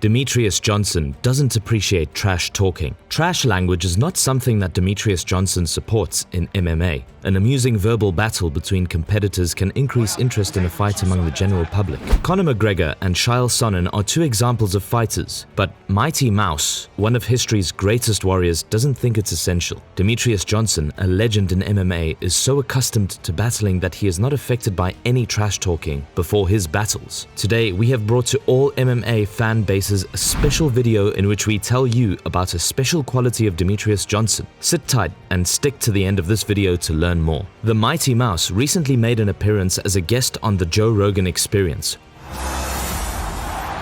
Demetrious Johnson doesn't appreciate trash talking. Trash language is not something that Demetrious Johnson supports in MMA. An amusing verbal battle between competitors can increase interest in a fight among the general public. Conor McGregor and Chael Sonnen are two examples of fighters, but Mighty Mouse, one of history's greatest warriors, doesn't think it's essential. Demetrious Johnson, a legend in MMA, is so accustomed to battling that he is not affected by any trash talking before his battles. Today, we have brought to all MMA fan bases a special video in which we tell you about a special quality of Demetrious Johnson. Sit tight and stick to the end of this video to learn more. The Mighty Mouse recently made an appearance as a guest on the Joe Rogan Experience.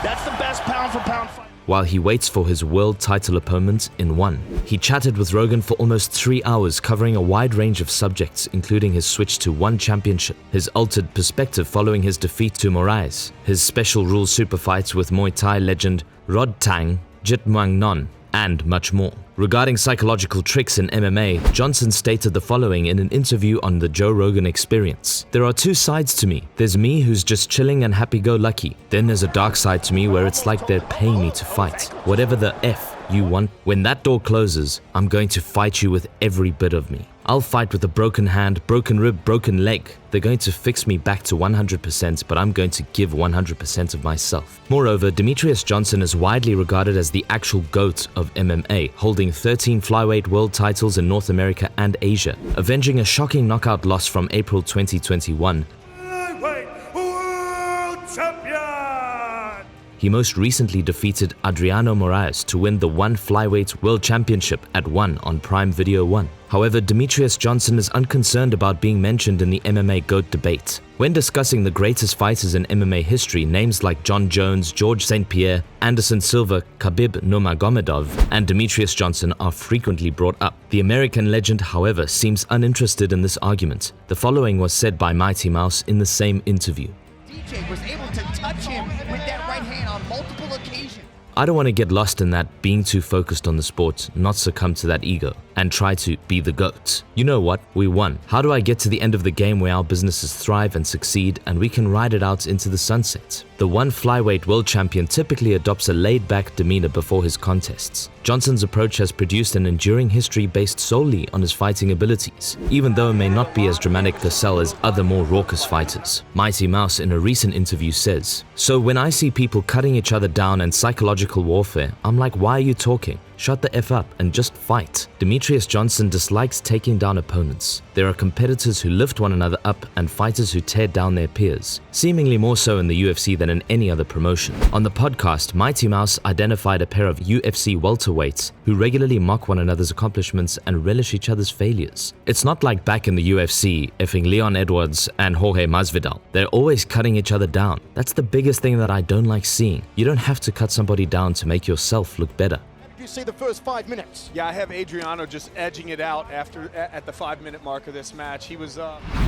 That's the best pound for pound fight. While he waits for his world title opponent in one. He chatted with Rogan for almost 3 hours, covering a wide range of subjects, including his switch to one championship, his altered perspective following his defeat to Moraes, his special rules super fights with Muay Thai legend Rod Tang, Jit Muang Non, and much more. Regarding psychological tricks in MMA, Johnson stated the following in an interview on the Joe Rogan Experience. There are two sides to me. There's me who's just chilling and happy-go-lucky. Then there's a dark side to me where it's like they're paying me to fight. Whatever the F you want. When that door closes, I'm going to fight you with every bit of me. I'll fight with a broken hand, broken rib, broken leg. They're going to fix me back to 100%, but I'm going to give 100% of myself. Moreover, Demetrious Johnson is widely regarded as the actual GOAT of MMA, holding 13 flyweight world titles in North America and Asia, avenging a shocking knockout loss from April 2021. Flyweight world champion! He most recently defeated Adriano Moraes to win the One Flyweight World Championship at One on Prime Video 1. However, Demetrious Johnson is unconcerned about being mentioned in the MMA GOAT debate. When discussing the greatest fighters in MMA history, names like John Jones, George St. Pierre, Anderson Silva, Khabib Nurmagomedov, and Demetrious Johnson are frequently brought up. The American legend, however, seems uninterested in this argument. The following was said by Mighty Mouse in the same interview. DJ was able to touch him with that right hand on multiple occasions. I don't want to get lost in that, being too focused on the sport, not succumb to that ego, and try to be the GOAT. You know what? We won. How do I get to the end of the game where our businesses thrive and succeed and we can ride it out into the sunset? The One Flyweight World Champion typically adopts a laid-back demeanor before his contests. Johnson's approach has produced an enduring history based solely on his fighting abilities, even though it may not be as dramatic per se as other more raucous fighters. Mighty Mouse in a recent interview says, "So when I see people cutting each other down and psychological warfare, I'm like, why are you talking? Shut the F up and just fight." Demetrious Johnson dislikes taking down opponents. There are competitors who lift one another up and fighters who tear down their peers, seemingly more so in the UFC than in any other promotion. On the podcast, Mighty Mouse identified a pair of UFC welterweights who regularly mock one another's accomplishments and relish each other's failures. It's not like back in the UFC, effing Leon Edwards and Jorge Masvidal. They're always cutting each other down. That's the biggest thing that I don't like seeing. You don't have to cut somebody down to make yourself look better. You see the first 5 minutes. Yeah, I have Adriano just edging it out at the 5-minute mark of this match. He was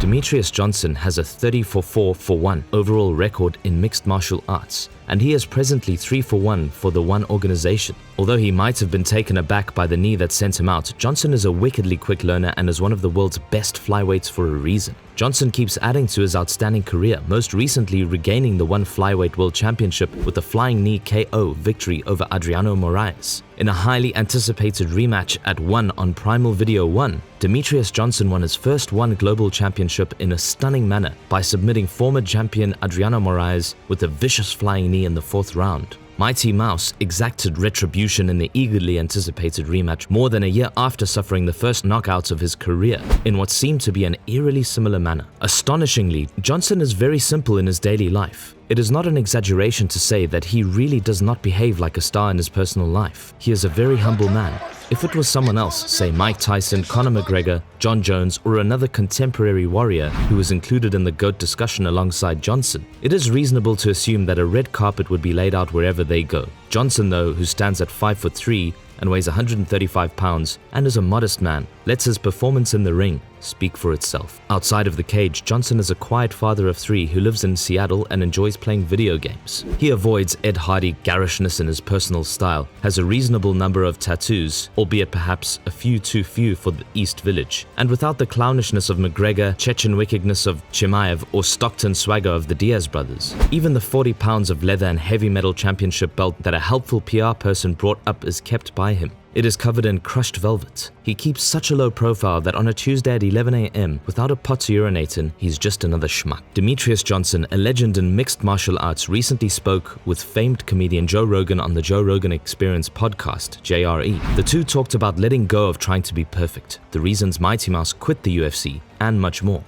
Demetrious Johnson has a 30-4-4-1 overall record in mixed martial arts, and he is presently 3-1 for the One organization. Although he might have been taken aback by the knee that sent him out, Johnson is a wickedly quick learner and is one of the world's best flyweights for a reason. Johnson keeps adding to his outstanding career, most recently regaining the One Flyweight World Championship with a flying knee KO victory over Adriano Moraes. In a highly anticipated rematch at One on Primal Video 1, Demetrious Johnson won his first One Global Championship in a stunning manner by submitting former champion Adriano Moraes with a vicious flying knee in the 4th round. Mighty Mouse exacted retribution in the eagerly anticipated rematch more than a year after suffering the first knockouts of his career in what seemed to be an eerily similar manner. Astonishingly, Johnson is very simple in his daily life. It is not an exaggeration to say that he really does not behave like a star in his personal life. He is a very humble man. If it was someone else, say Mike Tyson, Conor McGregor, John Jones, or another contemporary warrior who was included in the GOAT discussion alongside Johnson, it is reasonable to assume that a red carpet would be laid out wherever they go. Johnson, though, who stands at 5'3" and weighs 135 pounds and is a modest man, lets his performance in the ring speak for itself. Outside of the cage, Johnson is a quiet father of 3 who lives in Seattle and enjoys playing video games. He avoids Ed Hardy garishness in his personal style, has a reasonable number of tattoos, albeit perhaps a few too few for the East Village, and without the clownishness of McGregor, Chechen wickedness of Chimaev, or Stockton swagger of the Diaz brothers. Even the 40 pounds of leather and heavy metal championship belt that a helpful PR person brought up is kept by him. It is covered in crushed velvet. He keeps such a low profile that on a Tuesday at 11 AM, without a pot to urinate in, he's just another schmuck. Demetrious Johnson, a legend in mixed martial arts, recently spoke with famed comedian Joe Rogan on the Joe Rogan Experience podcast, JRE. The two talked about letting go of trying to be perfect, the reasons Mighty Mouse quit the UFC, and much more.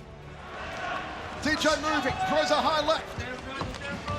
DJ moving, throws a high left.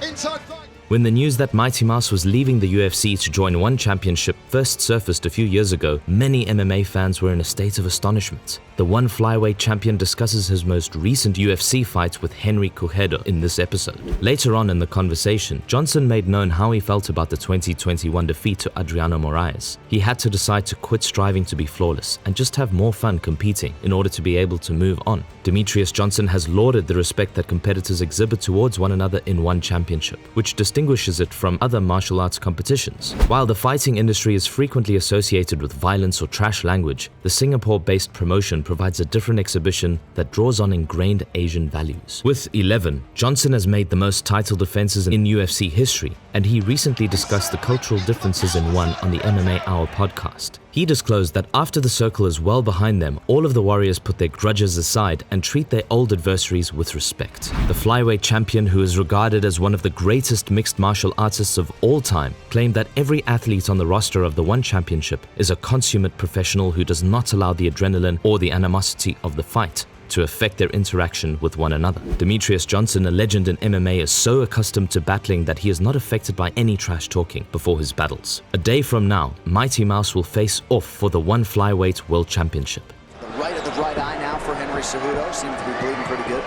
Inside thigh. When the news that Mighty Mouse was leaving the UFC to join One Championship first surfaced a few years ago, many MMA fans were in a state of astonishment. The One Flyweight champion discusses his most recent UFC fight with Henry Cejudo in this episode. Later on in the conversation, Johnson made known how he felt about the 2021 defeat to Adriano Moraes. He had to decide to quit striving to be flawless and just have more fun competing in order to be able to move on. Demetrious Johnson has lauded the respect that competitors exhibit towards one another in One Championship, which distinguishes it from other martial arts competitions. While the fighting industry is frequently associated with violence or trash language, the Singapore-based promotion provides a different exhibition that draws on ingrained Asian values. With 11, Johnson has made the most title defenses in UFC history, and he recently discussed the cultural differences in One on the MMA Hour podcast. He disclosed that after the circle is well behind them, all of the warriors put their grudges aside and treat their old adversaries with respect. The flyweight champion, who is regarded as one of the greatest mixed martial artists of all time, claimed that every athlete on the roster of the One Championship is a consummate professional who does not allow the adrenaline or the animosity of the fight to affect their interaction with one another. Demetrious Johnson, a legend in MMA, is so accustomed to battling that he is not affected by any trash talking before his battles. A day from now, Mighty Mouse will face off for the One Flyweight World Championship. The right of the right eye now for Henry Cejudo. Seems to be bleeding pretty good.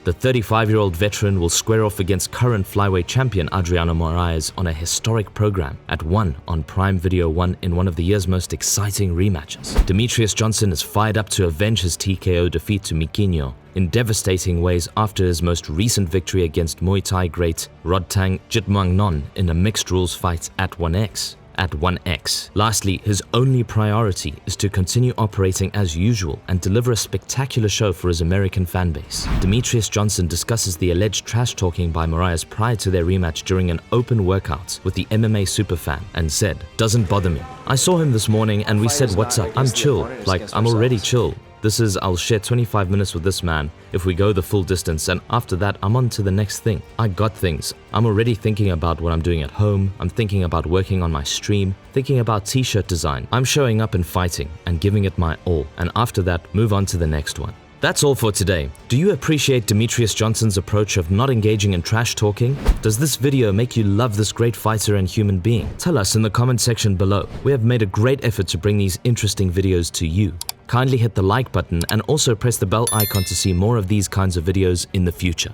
The 35-year-old veteran will square off against current flyweight champion Adriano Moraes on a historic program at One on Prime Video 1 in one of the year's most exciting rematches. Demetrious Johnson is fired up to avenge his TKO defeat to Miquinho in devastating ways after his most recent victory against Muay Thai great Rodtang Jitmuangnon in a mixed rules fight at 1X. Lastly, his only priority is to continue operating as usual and deliver a spectacular show for his American fanbase. Demetrious Johnson discusses the alleged trash talking by Moraes prior to their rematch during an open workout with the MMA superfan and said, "Doesn't bother me. I saw him this morning and we said, what's up? I'm chill. Like, I'm already chill. This is, I'll share 25 minutes with this man if we go the full distance, and after that, I'm on to the next thing. I got things. I'm already thinking about what I'm doing at home. I'm thinking about working on my stream, thinking about t-shirt design. I'm showing up and fighting and giving it my all, and after that, move on to the next one." That's all for today. Do you appreciate Demetrious Johnson's approach of not engaging in trash talking? Does this video make you love this great fighter and human being? Tell us in the comment section below. We have made a great effort to bring these interesting videos to you. Kindly hit the like button and also press the bell icon to see more of these kinds of videos in the future.